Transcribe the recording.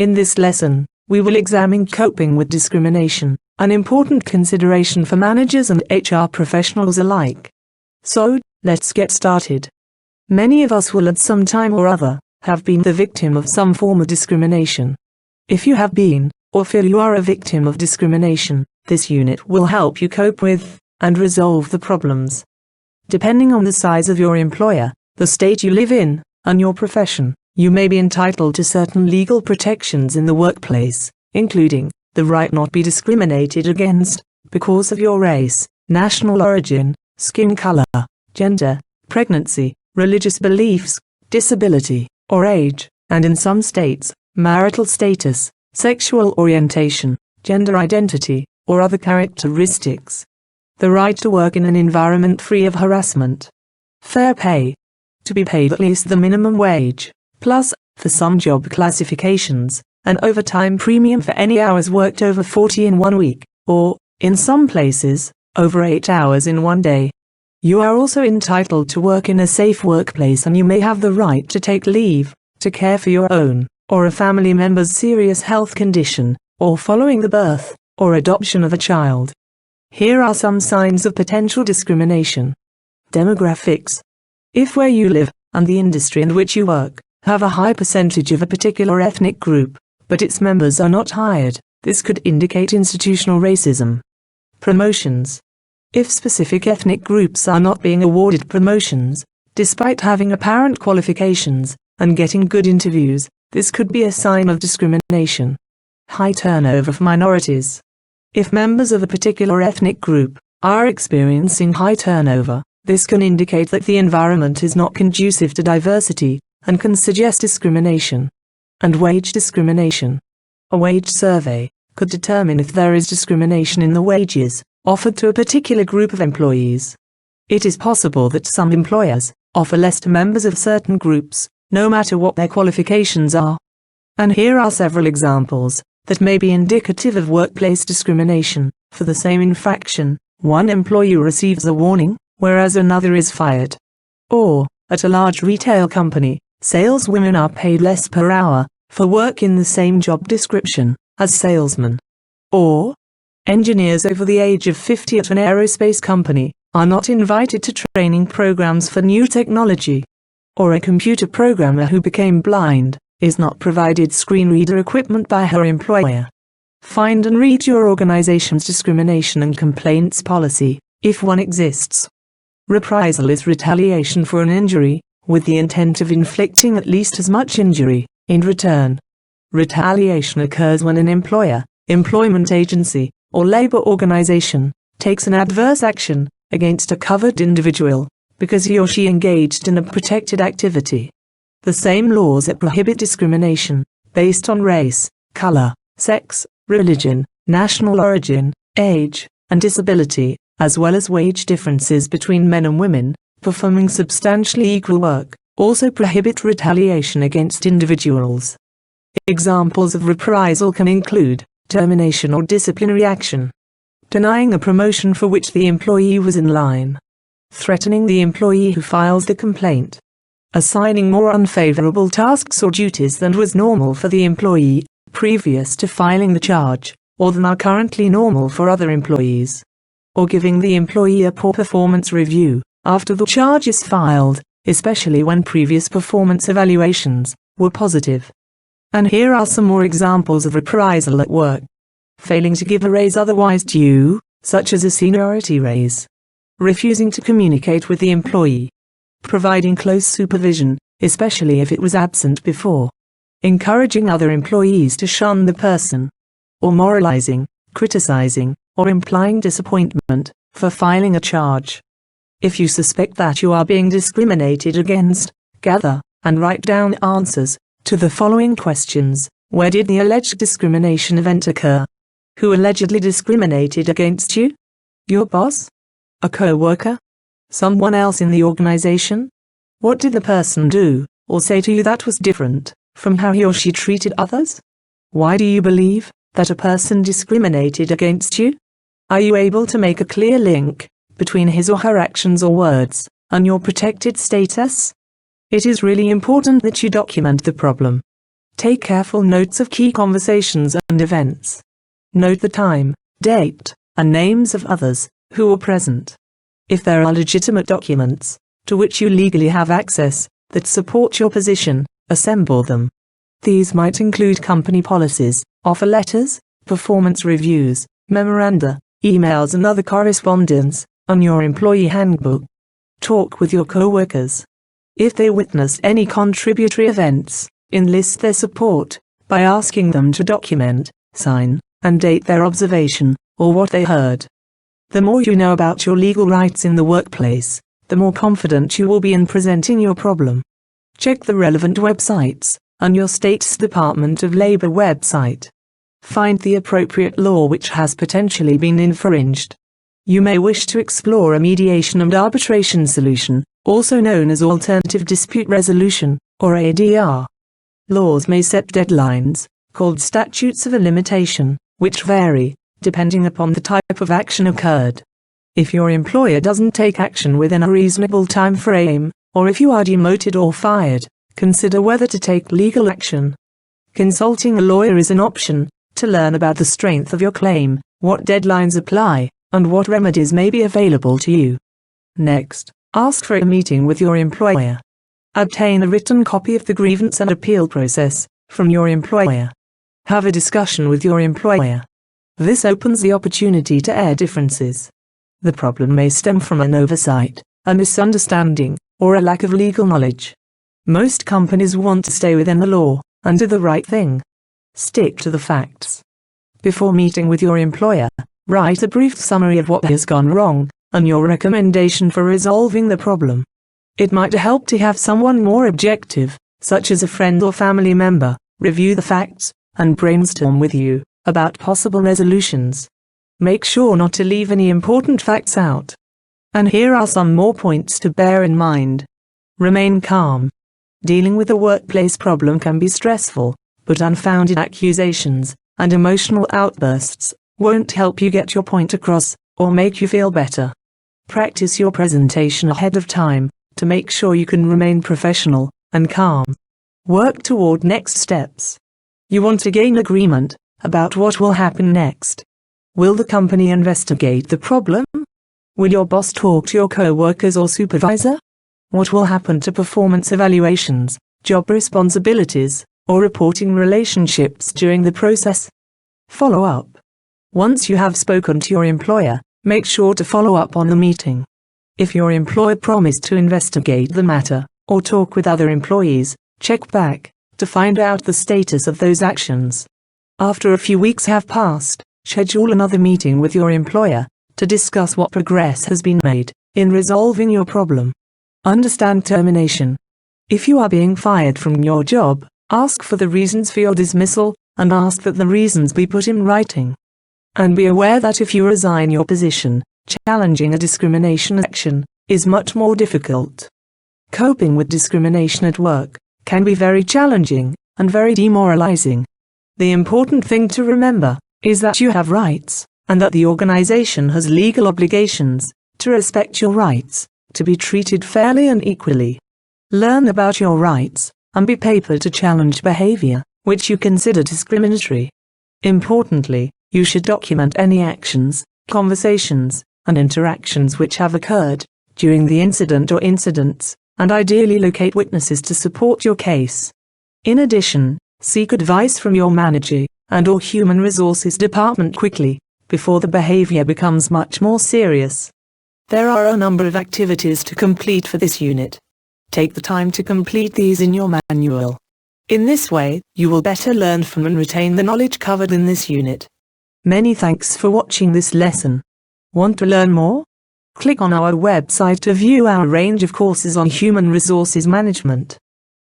In this lesson, we will examine coping with discrimination, an important consideration for managers and HR professionals alike. So, let's get started. Many of us will at some time or other have been the victim of some form of discrimination. If you have been, or feel you are a victim of discrimination, this unit will help you cope with and resolve the problems. Depending on the size of your employer, the state you live in, and your profession, you may be entitled to certain legal protections in the workplace, including the right not be discriminated against because of your race, national origin, skin color, gender, pregnancy, religious beliefs, disability, or age, and in some states, marital status, sexual orientation, gender identity, or other characteristics. The right to work in an environment free of harassment. Fair pay. To be paid at least the minimum wage, plus, for some job classifications, an overtime premium for any hours worked over 40 in 1 week, or, in some places, over 8 hours in 1 day. You are also entitled to work in a safe workplace, and you may have the right to take leave, to care for your own, or a family member's serious health condition, or following the birth, or adoption of a child. Here are some signs of potential discrimination. Demographics. If where you live, and the industry in which you work, have a high percentage of a particular ethnic group, but its members are not hired, this could indicate institutional racism. Promotions. If specific ethnic groups are not being awarded promotions, despite having apparent qualifications, and getting good interviews, this could be a sign of discrimination. High turnover of minorities. If members of a particular ethnic group are experiencing high turnover, this can indicate that the environment is not conducive to diversity, and can suggest discrimination. And wage discrimination. A wage survey could determine if there is discrimination in the wages offered to a particular group of employees. It is possible that some employers offer less to members of certain groups, no matter what their qualifications are. And here are several examples that may be indicative of workplace discrimination. For the same infraction, one employee receives a warning, whereas another is fired. Or, at a large retail company, saleswomen are paid less per hour for work in the same job description as salesmen. Or, engineers over the age of 50 at an aerospace company are not invited to training programs for new technology. Or a computer programmer who became blind is not provided screen reader equipment by her employer. Find and read your organization's discrimination and complaints policy, if one exists. Reprisal is retaliation for an injury, with the intent of inflicting at least as much injury in return. Retaliation occurs when an employer, employment agency, or labor organization takes an adverse action against a covered individual because he or she engaged in a protected activity. The same laws that prohibit discrimination based on race, color, sex, religion, national origin, age, and disability, as well as wage differences between men and women performing substantially equal work, also prohibit retaliation against individuals. Examples of reprisal can include termination or disciplinary action, denying a promotion for which the employee was in line, threatening the employee who files the complaint, assigning more unfavorable tasks or duties than was normal for the employee previous to filing the charge, or than are currently normal for other employees, or giving the employee a poor performance review after the charge is filed, especially when previous performance evaluations were positive. And here are some more examples of reprisal at work. Failing to give a raise otherwise due, such as a seniority raise. Refusing to communicate with the employee. Providing close supervision, especially if it was absent before. Encouraging other employees to shun the person. Or moralizing, criticizing, or implying disappointment for filing a charge. If you suspect that you are being discriminated against, gather and write down answers to the following questions. Where did the alleged discrimination event occur? Who allegedly discriminated against you? Your boss? A co-worker? Someone else in the organization? What did the person do or say to you that was different from how he or she treated others? Why do you believe that a person discriminated against you? Are you able to make a clear link between his or her actions or words and your protected status? It is really important that you document the problem. Take careful notes of key conversations and events. Note the time, date, and names of others who were present. If there are legitimate documents, to which you legally have access, that support your position, assemble them. These might include company policies, offer letters, performance reviews, memoranda, emails and other correspondence, and your employee handbook. Talk with your co-workers. If they witnessed any contributory events, enlist their support by asking them to document, sign, and date their observation, or what they heard. The more you know about your legal rights in the workplace, the more confident you will be in presenting your problem. Check the relevant websites and your state's Department of Labor website. Find the appropriate law which has potentially been infringed. You may wish to explore a mediation and arbitration solution, also known as Alternative Dispute Resolution, or ADR. Laws may set deadlines, called statutes of limitation, which vary, depending upon the type of action occurred. If your employer doesn't take action within a reasonable time frame, or if you are demoted or fired, consider whether to take legal action. Consulting a lawyer is an option to learn about the strength of your claim, what deadlines apply, and what remedies may be available to you. Next, ask for a meeting with your employer. Obtain a written copy of the grievance and appeal process from your employer. Have a discussion with your employer. This opens the opportunity to air differences. The problem may stem from an oversight, a misunderstanding, or a lack of legal knowledge. Most companies want to stay within the law and do the right thing. Stick to the facts. Before meeting with your employer, write a brief summary of what has gone wrong and your recommendation for resolving the problem. It might help to have someone more objective, such as a friend or family member, review the facts and brainstorm with you about possible resolutions. Make sure not to leave any important facts out. And here are some more points to bear in mind. Remain calm. Dealing with a workplace problem can be stressful, but unfounded accusations and emotional outbursts won't help you get your point across or make you feel better. Practice your presentation ahead of time to make sure you can remain professional and calm. Work toward next steps. You want to gain agreement about what will happen next. Will the company investigate the problem? Will your boss talk to your co-workers or supervisor? What will happen to performance evaluations, job responsibilities, or reporting relationships during the process? Follow up. Once you have spoken to your employer, make sure to follow up on the meeting. If your employer promised to investigate the matter, or talk with other employees, check back to find out the status of those actions. After a few weeks have passed, schedule another meeting with your employer to discuss what progress has been made in resolving your problem. Understand termination. If you are being fired from your job, ask for the reasons for your dismissal and ask that the reasons be put in writing. And be aware that if you resign your position, challenging a discrimination action is much more difficult. Coping with discrimination at work can be very challenging and very demoralizing. The important thing to remember is that you have rights, and that the organization has legal obligations to respect your rights, to be treated fairly and equally. Learn about your rights, and be prepared to challenge behavior which you consider discriminatory. Importantly, you should document any actions, conversations, and interactions which have occurred during the incident or incidents, and ideally locate witnesses to support your case. In addition, seek advice from your manager and/or human resources department quickly, before the behavior becomes much more serious. There are a number of activities to complete for this unit. Take the time to complete these in your manual. In this way, you will better learn from and retain the knowledge covered in this unit. Many thanks for watching this lesson. Want to learn more? Click on our website to view our range of courses on human resources management.